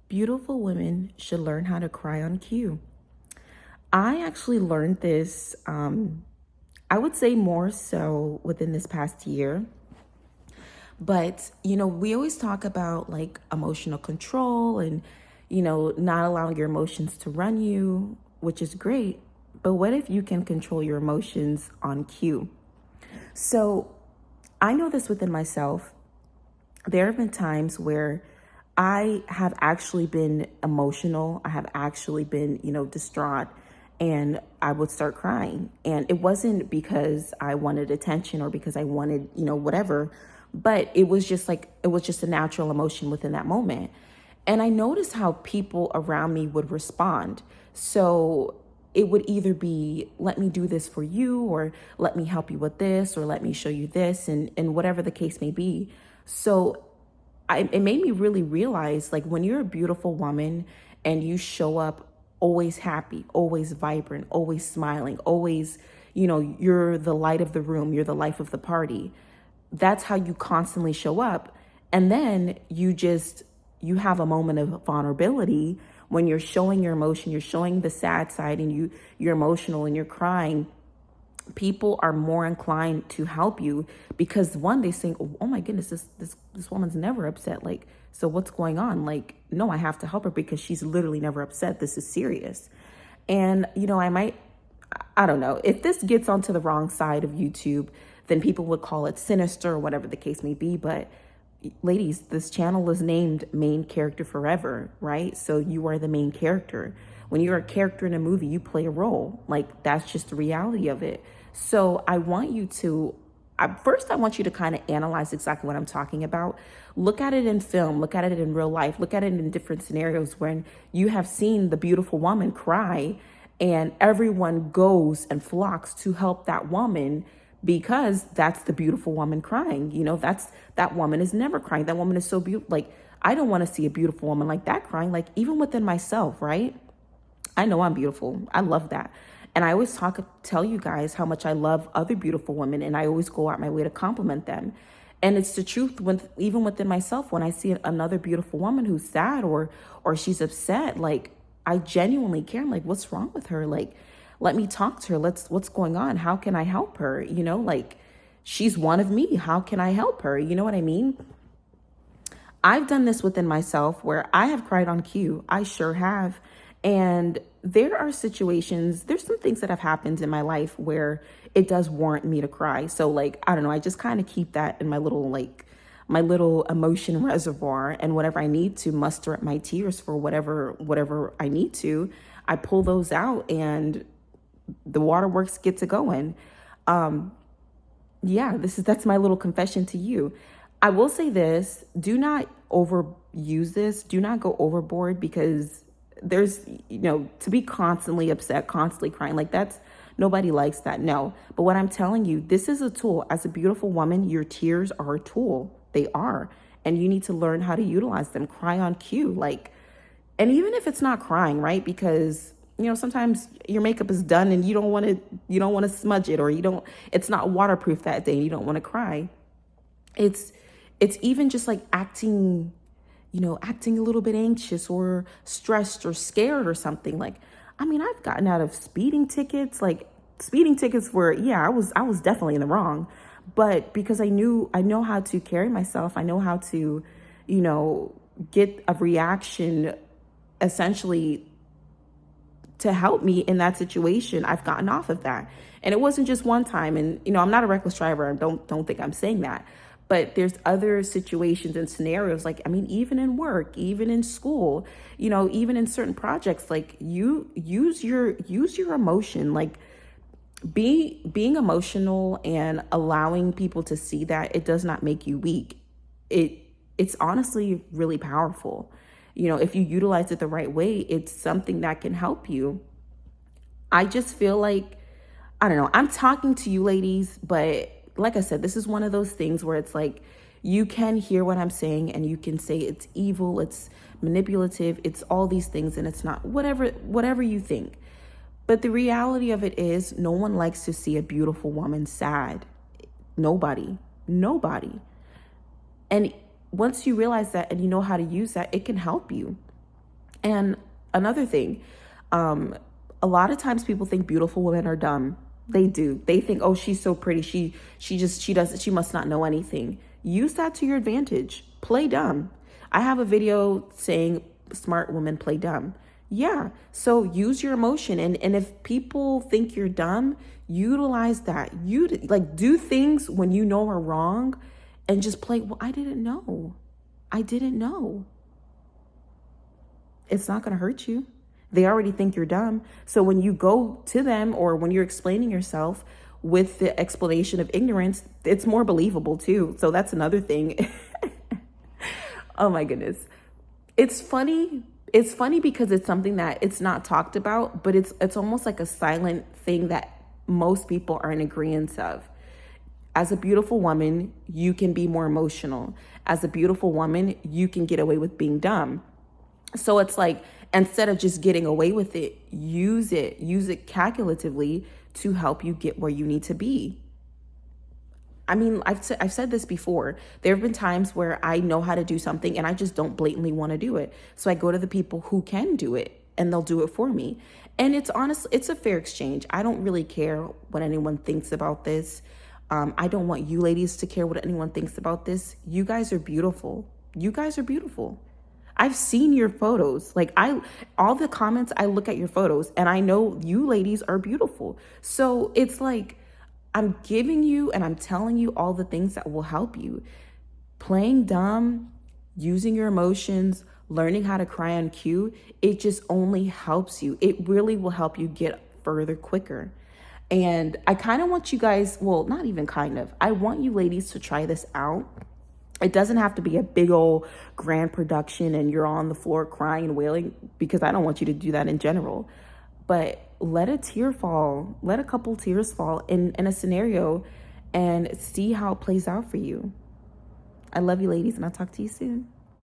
Beautiful women should learn how to cry on cue. I actually learned this, I would say more so within this past year. But, we always talk about like emotional control and, not allowing your emotions to run you, which is great. But what if you can control your emotions on cue? So I know this within myself. There have been times where I have actually been emotional. I have actually been, distraught, and I would start crying. And it wasn't because I wanted attention or because I wanted, whatever, but it was just a natural emotion within that moment. And I noticed how people around me would respond. So it would either be, let me do this for you, or let me help you with this, or let me show you this, and whatever the case may be. So it made me really realize, like, when you're a beautiful woman and you show up always happy, always vibrant, always smiling, always, you're the light of the room, you're the life of the party. That's how you constantly show up. And then you have a moment of vulnerability when you're showing your emotion, you're showing the sad side, and you're emotional and you're crying. People are more inclined to help you because, one, they think, oh my goodness, this woman's never upset. Like, so what's going on? Like, no, I have to help her because she's literally never upset. This is serious. And, I don't know, if this gets onto the wrong side of YouTube, then people would call it sinister or whatever the case may be. But ladies, this channel is named Main Character Forever, right? So you are the main character. When you're a character in a movie, you play a role. Like, that's just the reality of it. So I want you to, first, I want you to kind of analyze exactly what I'm talking about. Look at it in film, look at it in real life, look at it in different scenarios when you have seen the beautiful woman cry and everyone goes and flocks to help that woman because that's the beautiful woman crying. That woman is never crying. That woman is so beautiful. Like, I don't want to see a beautiful woman like that crying, like even within myself, right? I know I'm beautiful. I love that. And I always tell you guys how much I love other beautiful women, and I always go out my way to compliment them. And it's the truth even within myself, when I see another beautiful woman who's sad or she's upset, like, I genuinely care. I'm like, what's wrong with her? Like, let me talk to her. What's going on? How can I help her? Like, she's one of me. How can I help her? You know what I mean? I've done this within myself where I have cried on cue. I sure have. And there are situations, there's some things that have happened in my life where it does warrant me to cry. So, like, I don't know, I just kind of keep that in my little emotion reservoir, and whatever I need to muster up my tears for whatever I need to, I pull those out and the waterworks get to going. Yeah, that's my little confession to you. I will say this, do not overuse this. Do not go overboard, because there's, to be constantly upset, constantly crying, like, nobody likes that. No. But what I'm telling you, this is a tool. As a beautiful woman, your tears are a tool. They are. And you need to learn how to utilize them. Cry on cue. Like, and even if it's not crying, right? Because, sometimes your makeup is done and you don't want to smudge it, or it's not waterproof that day and you don't want to cry. It's even just like acting a little bit anxious or stressed or scared or something. Like, I've gotten out of speeding tickets, where, yeah, I was definitely in the wrong, but because I know how to carry myself, I know how to, get a reaction essentially to help me in that situation, I've gotten off of that. And it wasn't just one time. And, I'm not a reckless driver. Don't think I'm saying that. But there's other situations and scenarios, like, even in work, even in school, even in certain projects, like, you use your emotion, like, being emotional and allowing people to see that it does not make you weak. It's honestly really powerful. If you utilize it the right way, it's something that can help you. I just feel like, I don't know, I'm talking to you ladies, but like I said, this is one of those things where it's like, you can hear what I'm saying and you can say it's evil, it's manipulative, it's all these things, and it's not, whatever you think. But the reality of it is, no one likes to see a beautiful woman sad. Nobody. And once you realize that and you know how to use that, it can help you. And another thing, a lot of times people think beautiful women are dumb. They do. They think, oh, she's so pretty. She must not know anything. Use that to your advantage. Play dumb. I have a video saying smart women play dumb. Yeah. So use your emotion. And if people think you're dumb, utilize that. You like do things when you know are wrong and just play, well, I didn't know. I didn't know. It's not going to hurt you. They already think you're dumb. So when you go to them or when you're explaining yourself with the explanation of ignorance, it's more believable too. So that's another thing. Oh my goodness. It's funny. It's funny because it's something that it's not talked about, but it's almost like a silent thing that most people are in agreement of. As a beautiful woman, you can be more emotional. As a beautiful woman, you can get away with being dumb. So it's like, instead of just getting away with it, use it calculatively to help you get where you need to be. I mean, I've said this before. There have been times where I know how to do something and I just don't blatantly want to do it. So I go to the people who can do it and they'll do it for me. And it's a fair exchange. I don't really care what anyone thinks about this. I don't want you ladies to care what anyone thinks about this. You guys are beautiful. You guys are beautiful. I've seen your photos. Like all the comments, I look at your photos and I know you ladies are beautiful. So it's like, I'm giving you and I'm telling you all the things that will help you. Playing dumb, using your emotions, learning how to cry on cue, it just only helps you. It really will help you get further quicker. And I kind of want you guys, well, not even kind of, I want you ladies to try this out. It doesn't have to be a big old grand production and you're on the floor crying and wailing, because I don't want you to do that in general. But let a tear fall, let a couple tears fall in a scenario and see how it plays out for you. I love you ladies and I'll talk to you soon.